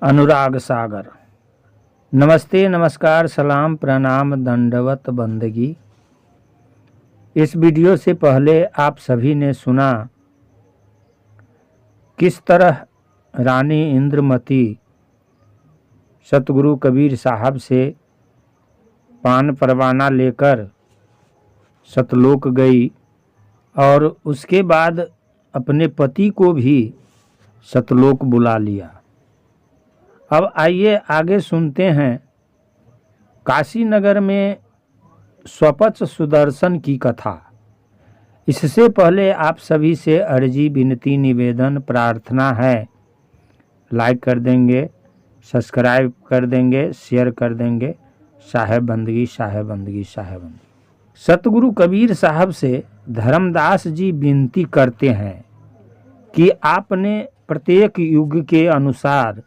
अनुराग सागर। नमस्ते, नमस्कार, सलाम, प्रणाम, दंडवत, बंदगी। इस वीडियो से पहले आप सभी ने सुना किस तरह रानी इंद्रमती सतगुरु कबीर साहब से पान परवाना लेकर सतलोक गई और उसके बाद अपने पति को भी सतलोक बुला लिया। अब आइए आगे सुनते हैं काशी नगर में स्वपच सुदर्शन की कथा। इससे पहले आप सभी से अर्जी, विनती, निवेदन, प्रार्थना है, लाइक कर देंगे, सब्सक्राइब कर देंगे, शेयर कर देंगे। साहेब बंदगी, साहेब बंदगी, साहेब बंदगी। सतगुरु कबीर साहब से धर्मदास जी विनती करते हैं कि आपने प्रत्येक युग के अनुसार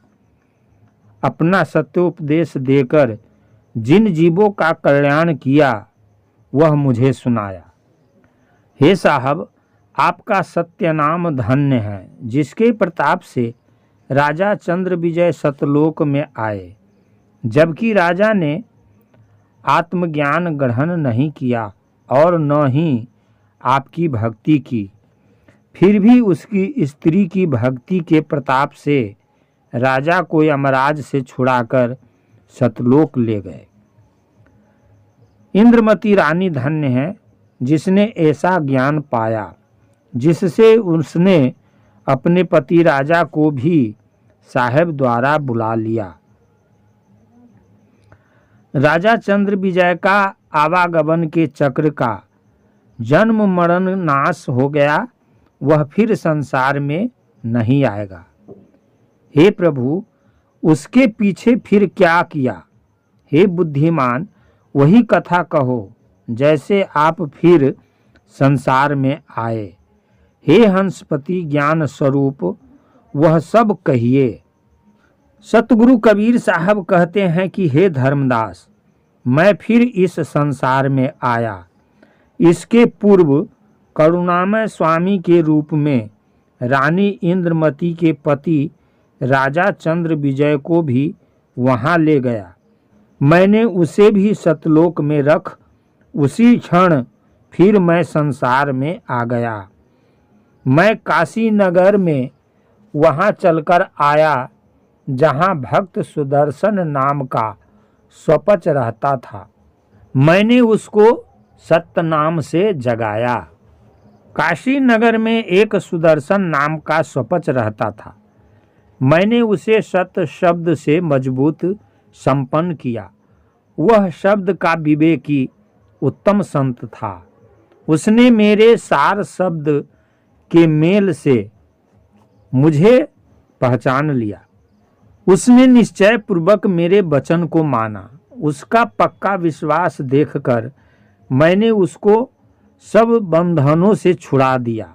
अपना सत्योपदेश देकर जिन जीवों का कल्याण किया वह मुझे सुनाया। हे साहब, आपका सत्य नाम धन्य है, जिसके प्रताप से राजा चंद्र विजय सतलोक में आए, जबकि राजा ने आत्मज्ञान ग्रहण नहीं किया और न ही आपकी भक्ति की। फिर भी उसकी स्त्री की भक्ति के प्रताप से राजा को यमराज से छुड़ाकर सतलोक ले गए। इंद्रमती रानी धन्य है, जिसने ऐसा ज्ञान पाया जिससे उसने अपने पति राजा को भी साहेब द्वारा बुला लिया। राजा चंद्र विजय का आवागमन के चक्र का जन्म मरण नाश हो गया, वह फिर संसार में नहीं आएगा। हे प्रभु, उसके पीछे फिर क्या किया? हे बुद्धिमान, वही कथा कहो जैसे आप फिर संसार में आए। हे हंसपति ज्ञान स्वरूप, वह सब कहिए। सतगुरु कबीर साहब कहते हैं कि हे धर्मदास, मैं फिर इस संसार में आया। इसके पूर्व करुणामय स्वामी के रूप में रानी इंद्रमती के पति राजा चंद्र विजय को भी वहां ले गया। मैंने उसे भी सतलोक में रख उसी क्षण फिर मैं संसार में आ गया। मैं काशी नगर में वहां चलकर आया जहां भक्त सुदर्शन नाम का स्वपच रहता था। मैंने उसको सत्य नाम से जगाया। काशी नगर में एक सुदर्शन नाम का स्वपच रहता था। मैंने उसे सत्य शब्द से मजबूत संपन्न किया। वह शब्द का विवेकी उत्तम संत था। उसने मेरे सार शब्द के मेल से मुझे पहचान लिया। उसने निश्चय पूर्वक मेरे वचन को माना। उसका पक्का विश्वास देखकर मैंने उसको सब बंधनों से छुड़ा दिया।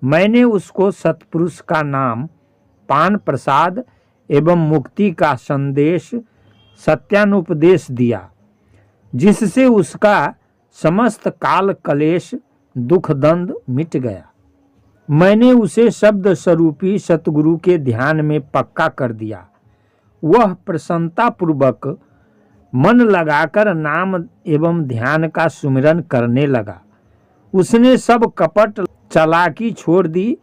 मैंने उसको सतपुरुष का नाम, पान प्रसाद एवं मुक्ति का संदेश सत्यानुपदेश दिया, जिससे उसका समस्त काल कलेश दुख दंड मिट गया। मैंने उसे शब्द स्वरूपी सतगुरु के ध्यान में पक्का कर दिया। वह प्रसन्नता पूर्वक मन लगाकर नाम एवं ध्यान का सुमिरन करने लगा। उसने सब कपट चालाकी छोड़ दी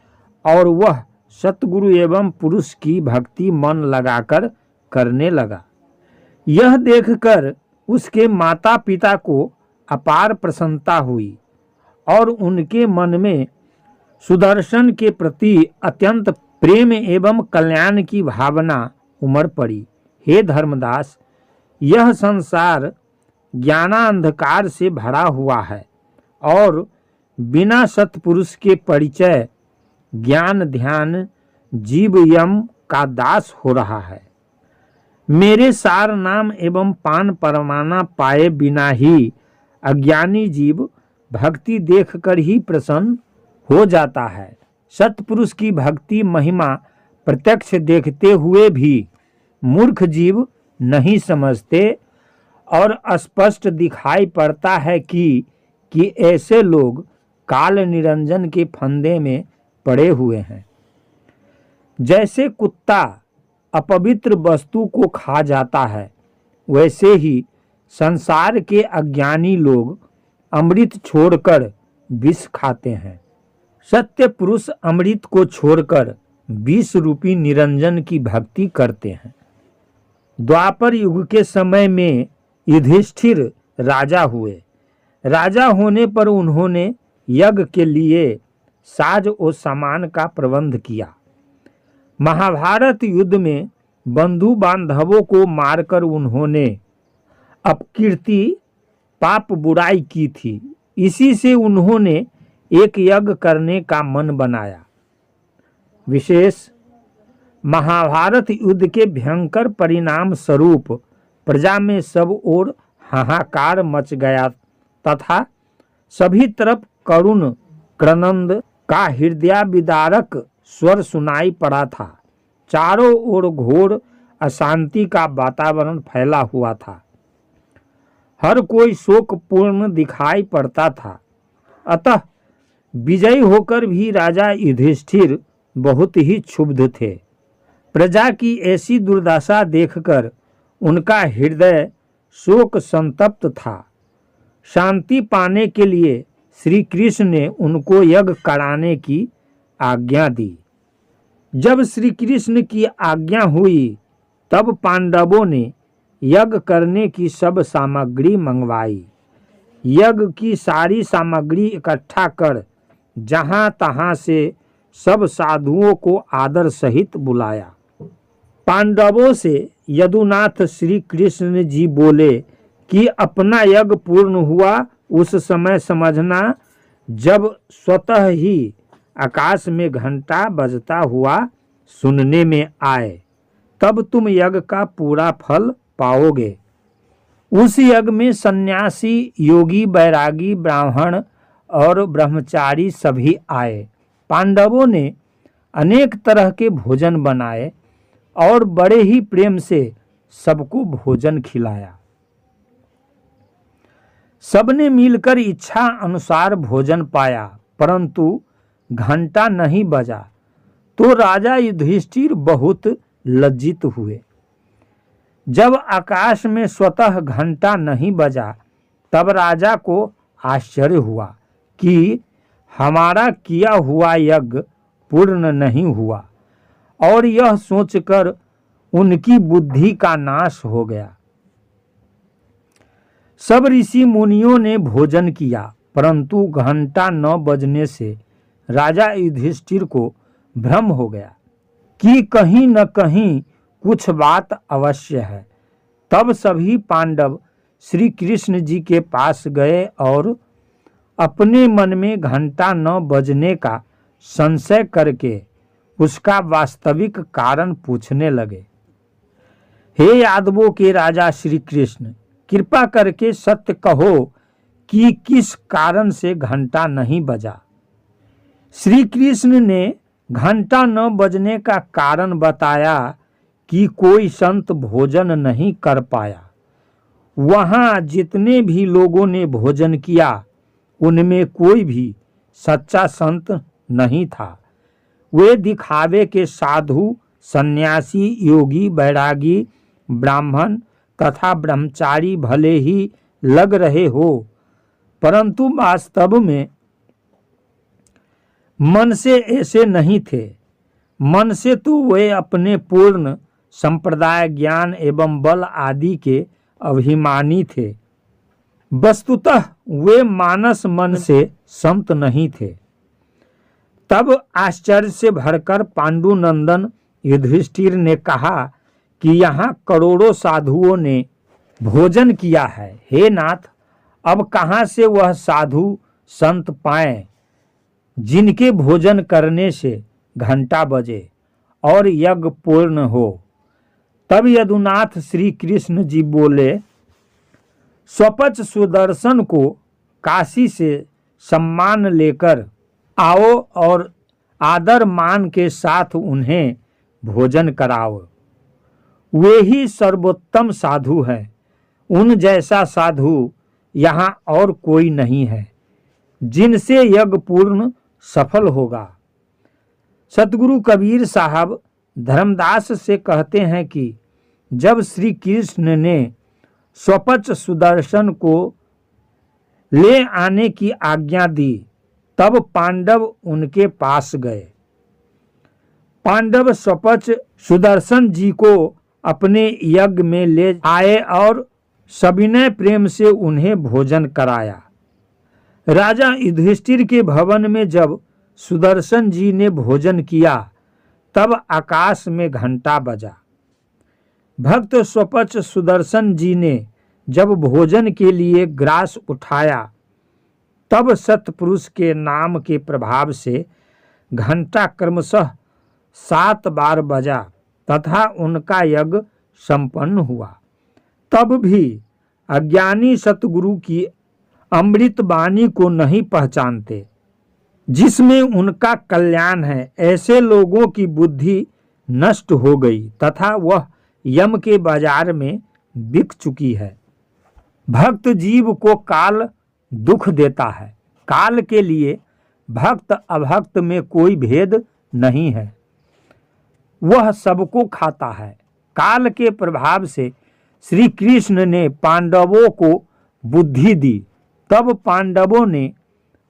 और वह सतगुरु एवं पुरुष की भक्ति मन लगाकर करने लगा। यह देखकर उसके माता पिता को अपार प्रसन्नता हुई और उनके मन में सुदर्शन के प्रति अत्यंत प्रेम एवं कल्याण की भावना उमड़ पड़ी। हे धर्मदास, यह संसार ज्ञानांधकार से भरा हुआ है और बिना सत्पुरुष के परिचय ज्ञान ध्यान जीव यम का दास हो रहा है। मेरे सार नाम एवं पान परमाना पाए बिना ही अज्ञानी जीव भक्ति देखकर ही प्रसन्न हो जाता है। सत्पुरुष की भक्ति महिमा प्रत्यक्ष देखते हुए भी मूर्ख जीव नहीं समझते और स्पष्ट दिखाई पड़ता है कि ऐसे लोग काल निरंजन के फंदे में पड़े हुए हैं। जैसे कुत्ता अपवित्र वस्तु को खा जाता है, वैसे ही संसार के अज्ञानी लोग अमृत छोड़कर विष खाते हैं। सत्य पुरुष अमृत को छोड़कर विष रूपी निरंजन की भक्ति करते हैं। द्वापर युग के समय में युधिष्ठिर राजा हुए। राजा होने पर उन्होंने यज्ञ के लिए साज और सामान का प्रबंध किया। महाभारत युद्ध में बंधु बांधवों को मारकर उन्होंने अपकीर्ति पाप बुराई की थी। इसी से उन्होंने एक यज्ञ करने का मन बनाया। विशेष महाभारत युद्ध के भयंकर परिणाम स्वरूप प्रजा में सब ओर हाहाकार मच गया तथा सभी तरफ करुण क्रनंद का हृदय विदारक स्वर सुनाई पड़ा था। चारों ओर घोर अशांति का वातावरण फैला हुआ था। हर कोई शोकपूर्ण दिखाई पड़ता था। अतः विजयी होकर भी राजा युधिष्ठिर बहुत ही क्षुब्ध थे। प्रजा की ऐसी दुर्दशा देखकर उनका हृदय शोक संतप्त था। शांति पाने के लिए श्री कृष्ण ने उनको यज्ञ कराने की आज्ञा दी। जब श्री कृष्ण की आज्ञा हुई तब पांडवों ने यज्ञ करने की सब सामग्री मंगवाई। यज्ञ की सारी सामग्री इकट्ठा कर जहां तहां से सब साधुओं को आदर सहित बुलाया। पांडवों से यदुनाथ श्री कृष्ण जी बोले कि अपना यज्ञ पूर्ण हुआ उस समय समझना जब स्वतः ही आकाश में घंटा बजता हुआ सुनने में आए, तब तुम यज्ञ का पूरा फल पाओगे। उस यज्ञ में सन्यासी, योगी, बैरागी, ब्राह्मण और ब्रह्मचारी सभी आए। पांडवों ने अनेक तरह के भोजन बनाए और बड़े ही प्रेम से सबको भोजन खिलाया। सबने मिलकर इच्छा अनुसार भोजन पाया, परंतु घंटा नहीं बजा तो राजा युधिष्ठिर बहुत लज्जित हुए। जब आकाश में स्वतः घंटा नहीं बजा तब राजा को आश्चर्य हुआ कि हमारा किया हुआ यज्ञ पूर्ण नहीं हुआ, और यह सोचकर उनकी बुद्धि का नाश हो गया। सब ऋषि मुनियों ने भोजन किया, परंतु घंटा न बजने से राजा युधिष्ठिर को भ्रम हो गया कि कहीं न कहीं कुछ बात अवश्य है। तब सभी पांडव श्री कृष्ण जी के पास गए और अपने मन में घंटा न बजने का संशय करके उसका वास्तविक कारण पूछने लगे। हे यादवों के राजा श्री कृष्ण, कृपा करके सत्य कहो कि किस कारण से घंटा नहीं बजा। श्री कृष्ण ने घंटा न बजने का कारण बताया कि कोई संत भोजन नहीं कर पाया। वहां जितने भी लोगों ने भोजन किया उनमें कोई भी सच्चा संत नहीं था। वे दिखावे के साधु, सन्यासी, योगी, बैरागी, ब्राह्मण तथा ब्रह्मचारी भले ही लग रहे हो, परंतु वास्तव में मन से ऐसे नहीं थे। मन से तो वे अपने पूर्ण संप्रदाय, ज्ञान एवं बल आदि के अभिमानी थे। वस्तुतः वे मानस मन से संत नहीं थे। तब आश्चर्य से भरकर पांडुनंदन युधिष्ठिर ने कहा कि यहाँ करोड़ों साधुओं ने भोजन किया है। हे नाथ, अब कहाँ से वह साधु संत पाएं जिनके भोजन करने से घंटा बजे और यज्ञ पूर्ण हो। तब यदुनाथ श्री कृष्ण जी बोले, स्वपच सुदर्शन को काशी से सम्मान लेकर आओ और आदर मान के साथ उन्हें भोजन कराओ। वे ही सर्वोत्तम साधु हैं। उन जैसा साधु यहाँ और कोई नहीं है जिनसे यज्ञ पूर्ण सफल होगा। सतगुरु कबीर साहब धर्मदास से कहते हैं कि जब श्री कृष्ण ने स्वपच सुदर्शन को ले आने की आज्ञा दी तब पांडव उनके पास गए। पांडव स्वपच सुदर्शन जी को अपने यज्ञ में ले आए और सविनय प्रेम से उन्हें भोजन कराया। राजा युधिष्ठिर के भवन में जब सुदर्शन जी ने भोजन किया तब आकाश में घंटा बजा। भक्त स्वपच सुदर्शन जी ने जब भोजन के लिए ग्रास उठाया तब सतपुरुष के नाम के प्रभाव से घंटा क्रमशः 7 बार बजा तथा उनका यज्ञ संपन्न हुआ। तब भी अज्ञानी सतगुरु की अमृत वाणी को नहीं पहचानते जिसमें उनका कल्याण है। ऐसे लोगों की बुद्धि नष्ट हो गई तथा वह यम के बाजार में बिक चुकी है। भक्त जीव को काल दुख देता है। काल के लिए भक्त अभक्त में कोई भेद नहीं है, वह सबको खाता है। काल के प्रभाव से श्री कृष्ण ने पांडवों को बुद्धि दी, तब पांडवों ने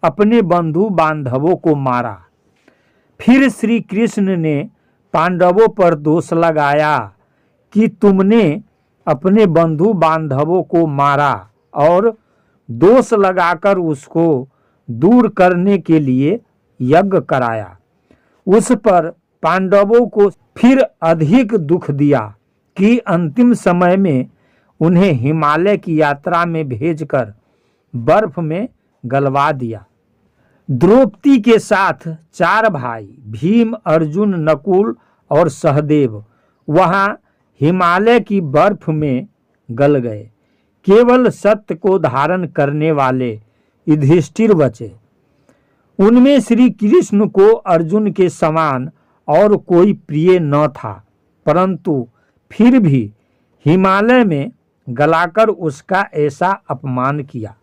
अपने बंधु बांधवों को मारा। फिर श्री कृष्ण ने पांडवों पर दोष लगाया कि तुमने अपने बंधु बांधवों को मारा और दोष लगाकर उसको दूर करने के लिए यज्ञ कराया। उस पर पांडवों को फिर अधिक दुख दिया कि अंतिम समय में उन्हें हिमालय की यात्रा में भेजकर बर्फ में गलवा दिया। द्रौपदी के साथ 4 भाई भीम, अर्जुन, नकुल और सहदेव वहां हिमालय की बर्फ में गल गए। केवल सत्य को धारण करने वाले युधिष्ठिर बचे। उनमें श्री कृष्ण को अर्जुन के समान और कोई प्रिय न था, परंतु फिर भी हिमालय में गलाकर उसका ऐसा अपमान किया।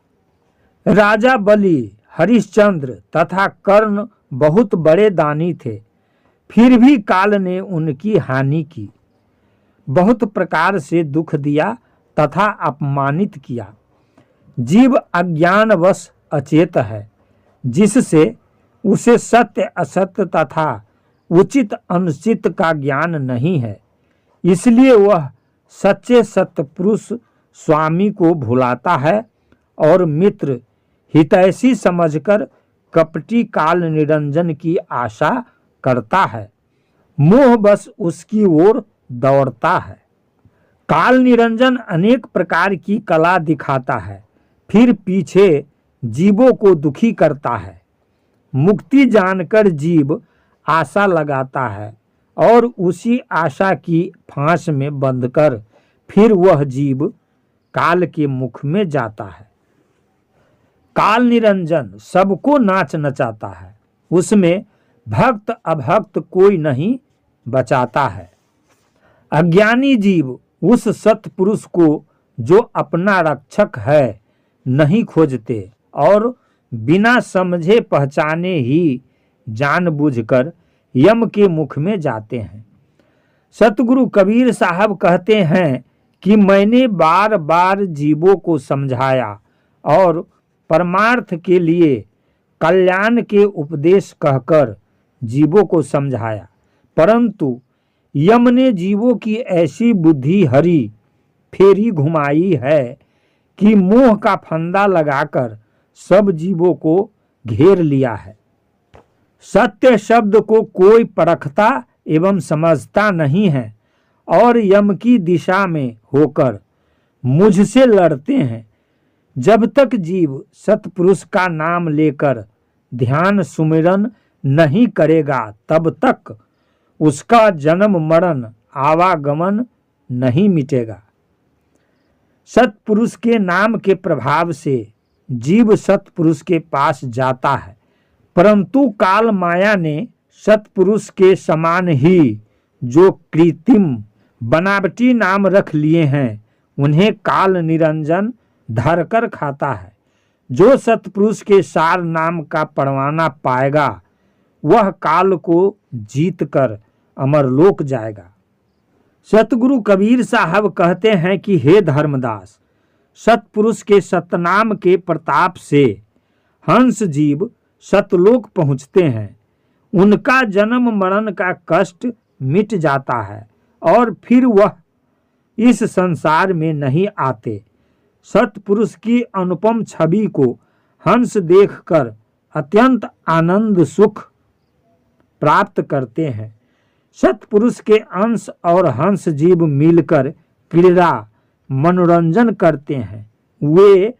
राजा बलि, हरिश्चंद्र तथा कर्ण बहुत बड़े दानी थे, फिर भी काल ने उनकी हानि की, बहुत प्रकार से दुख दिया तथा अपमानित किया। जीव अज्ञानवश अचेत है, जिससे उसे सत्य असत्य तथा उचित अनुचित का ज्ञान नहीं है। इसलिए वह सच्चे सत्पुरुष स्वामी को भुलाता है और मित्र हितैषी समझकर कपटी काल निरंजन की आशा करता है। मोह बस उसकी ओर दौड़ता है। काल निरंजन अनेक प्रकार की कला दिखाता है, फिर पीछे जीवों को दुखी करता है। मुक्ति जानकर जीव आशा लगाता है और उसी आशा की फांस में बंधकर फिर वह जीव काल के मुख में जाता है। काल निरंजन सबको नाच नचाता है, उसमें भक्त अभक्त कोई नहीं बचाता है। अज्ञानी जीव उस सत्पुरुष को जो अपना रक्षक है नहीं खोजते और बिना समझे पहचाने ही जानबूझकर यम के मुख में जाते हैं। सतगुरु कबीर साहब कहते हैं कि मैंने बार बार जीवों को समझाया और परमार्थ के लिए कल्याण के उपदेश कहकर जीवों को समझाया, परंतु यम ने जीवों की ऐसी बुद्धि हरी फेरी घुमाई है कि मोह का फंदा लगाकर सब जीवों को घेर लिया है। सत्य शब्द को कोई परखता एवं समझता नहीं है और यम की दिशा में होकर मुझसे लड़ते हैं। जब तक जीव सत्पुरुष का नाम लेकर ध्यान सुमिरन नहीं करेगा तब तक उसका जन्म मरण आवागमन नहीं मिटेगा। सत्पुरुष के नाम के प्रभाव से जीव सत्पुरुष के पास जाता है, परंतु काल माया ने सत्पुरुष के समान ही जो कृत्रिम बनावटी नाम रख लिए हैं उन्हें काल निरंजन धरकर खाता है। जो सत्पुरुष के सार नाम का परवाना पाएगा वह काल को जीतकर अमरलोक जाएगा। सतगुरु कबीर साहब कहते हैं कि हे धर्मदास, सतपुरुष के सतनाम के प्रताप से हंस जीव सतलोक पहुँचते हैं। उनका जन्म मरण का कष्ट मिट जाता है और फिर वह इस संसार में नहीं आते। सतपुरुष की अनुपम छवि को हंस देखकर अत्यंत आनंद सुख प्राप्त करते हैं। सतपुरुष के अंश और हंस जीव मिलकर क्रीड़ा मनोरंजन करते हैं। वे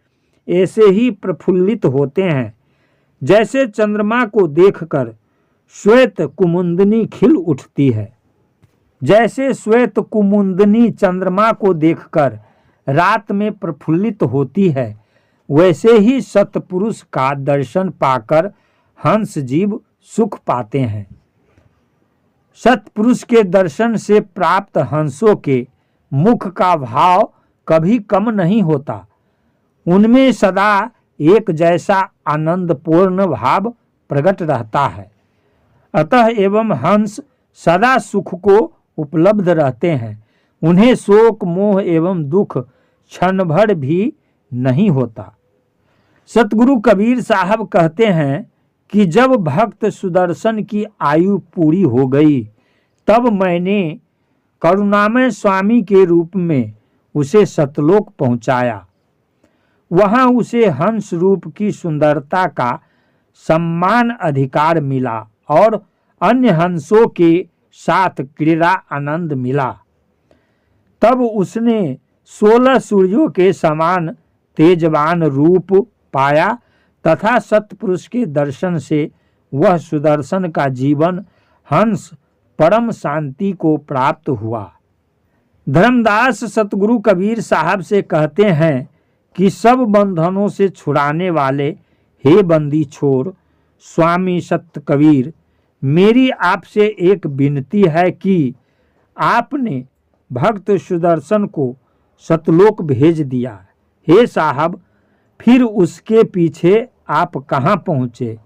ऐसे ही प्रफुल्लित होते हैं जैसे चंद्रमा को देखकर श्वेत कुमुंदनी खिल उठती है। जैसे श्वेत कुमुंदनी चंद्रमा को देखकर रात में प्रफुल्लित होती है, वैसे ही सतपुरुष का दर्शन पाकर हंस जीव सुख पाते हैं। सतपुरुष के दर्शन से प्राप्त हंसों के मुख का भाव कभी कम नहीं होता। उनमें सदा एक जैसा आनंदपूर्ण भाव प्रकट रहता है। अतः एवं हंस सदा सुख को उपलब्ध रहते हैं। उन्हें शोक मोह एवं दुख क्षण भर भी नहीं होता। सतगुरु कबीर साहब कहते हैं कि जब भक्त सुदर्शन की आयु पूरी हो गई, तब मैंने करुणामय स्वामी के रूप में उसे सतलोक पहुंचाया। वहां उसे हंस रूप की सुंदरता का सम्मान अधिकार मिला और अन्य हंसों के साथ क्रीड़ा आनंद मिला। तब उसने 16 सूर्यों के समान तेजवान रूप पाया तथा सतपुरुष के दर्शन से वह सुदर्शन का जीवन हंस परम शांति को प्राप्त हुआ। धर्मदास सतगुरु कबीर साहब से कहते हैं कि सब बंधनों से छुड़ाने वाले हे बंदी छोर स्वामी सत कबीर, मेरी आपसे एक विनती है कि आपने भक्त सुदर्शन को सतलोक भेज दिया। हे साहब, फिर उसके पीछे आप कहाँ पहुँचे?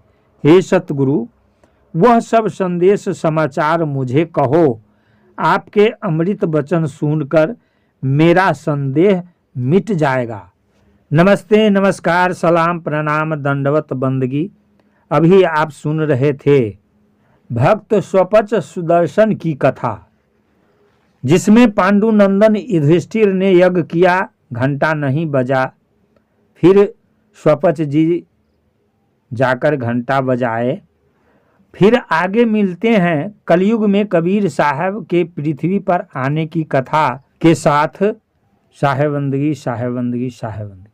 हे सतगुरु, वह सब संदेश समाचार मुझे कहो। आपके अमृत वचन सुनकर मेरा संदेह मिट जाएगा। नमस्ते, नमस्कार, सलाम, प्रणाम, दंडवत, बंदगी। अभी आप सुन रहे थे भक्त स्वपच सुदर्शन की कथा, जिसमें पांडुनंदन युधिष्ठिर ने यज्ञ किया, घंटा नहीं बजा। फिर स्वपच जी जाकर घंटा बजाए। फिर आगे मिलते हैं कलयुग में कबीर साहब के पृथ्वी पर आने की कथा के साथ। साहेबंदगी, साहेबंदगी, साहेबंदगी।